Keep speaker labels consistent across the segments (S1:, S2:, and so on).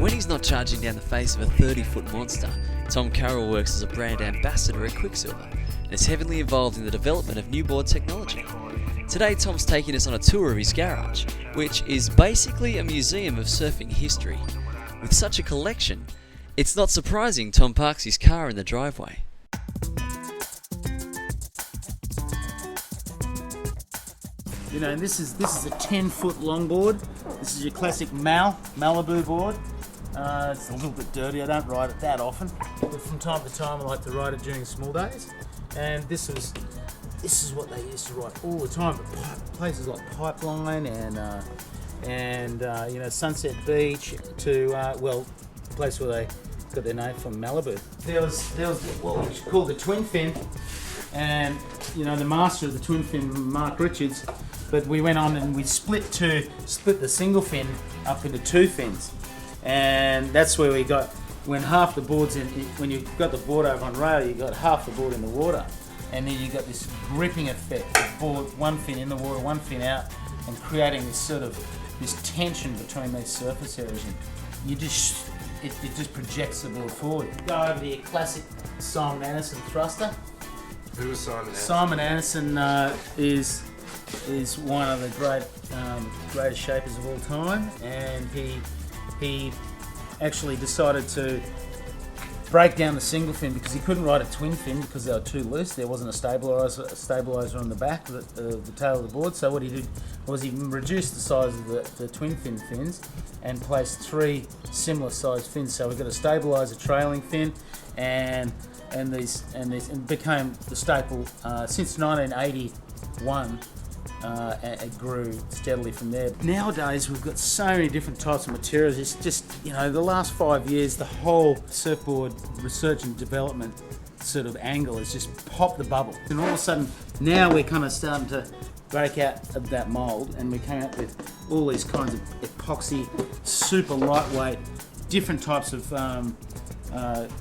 S1: When he's not charging down the face of a 30-foot monster, Tom Carroll works as a brand ambassador at Quicksilver and is heavily involved in the development of new board technology. Today Tom's taking us on a tour of his garage, which is basically a museum of surfing history. With such a collection, it's not surprising Tom parks his car in the driveway.
S2: You know, this is a 10-foot longboard. This is your classic Malibu board. It's a little bit dirty. I don't ride it that often, but from time to time I like to ride it during small days. And this is what they used to ride all the time. But places like Pipeline and you know, Sunset Beach to the place where they got their name from, Malibu. There was what we call the twin fin, and you know, the master of the twin fin, Mark Richards. But we went on and we split the single fin up into two fins, and that's where we got, when half the board's in, when you've got the board over on rail, you got half the board in the water, and then you got this gripping effect. The board, one fin in the water, one fin out, and creating this sort of this tension between these surface areas. And you just it just projects the board forward. Go over to your classic Simon Anderson thruster.
S3: Who was Simon Anderson?
S2: Simon Anderson is one of the greatest shapers of all time, and he actually decided to break down the single fin because he couldn't ride a twin fin because they were too loose. There wasn't a stabilizer on the back of the tail of the board. So what he did was he reduced the size of the twin fin fins and placed three similar sized fins. So we got a stabilizer trailing fin, and became the staple since 1981. It grew steadily from there. Nowadays we've got so many different types of materials. It's just, you know, the last 5 years the whole surfboard research and development sort of angle has just popped the bubble, and all of a sudden now we're kind of starting to break out of that mold, and we came up with all these kinds of epoxy, super lightweight, different types of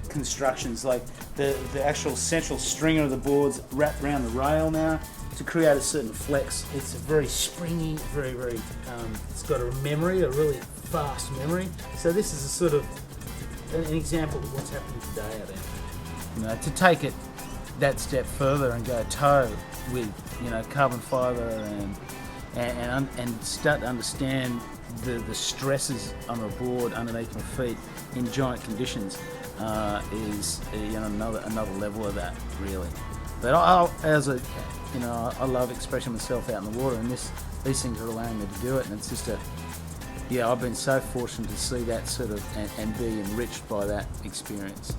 S2: constructions, like the actual central stringer of the boards wrapped around the rail now to create a certain flex. It's a very springy, very it's got a really fast memory. So this is a sort of an example of what's happening today out there. You know, to take it that step further and go toe with, you know, carbon fibre and start to understand the stresses on a board underneath my feet in giant conditions is, you know, another level of that, really. But I love expressing myself out in the water, and these things are allowing me to do it, and it's just I've been so fortunate to see that sort of and be enriched by that experience.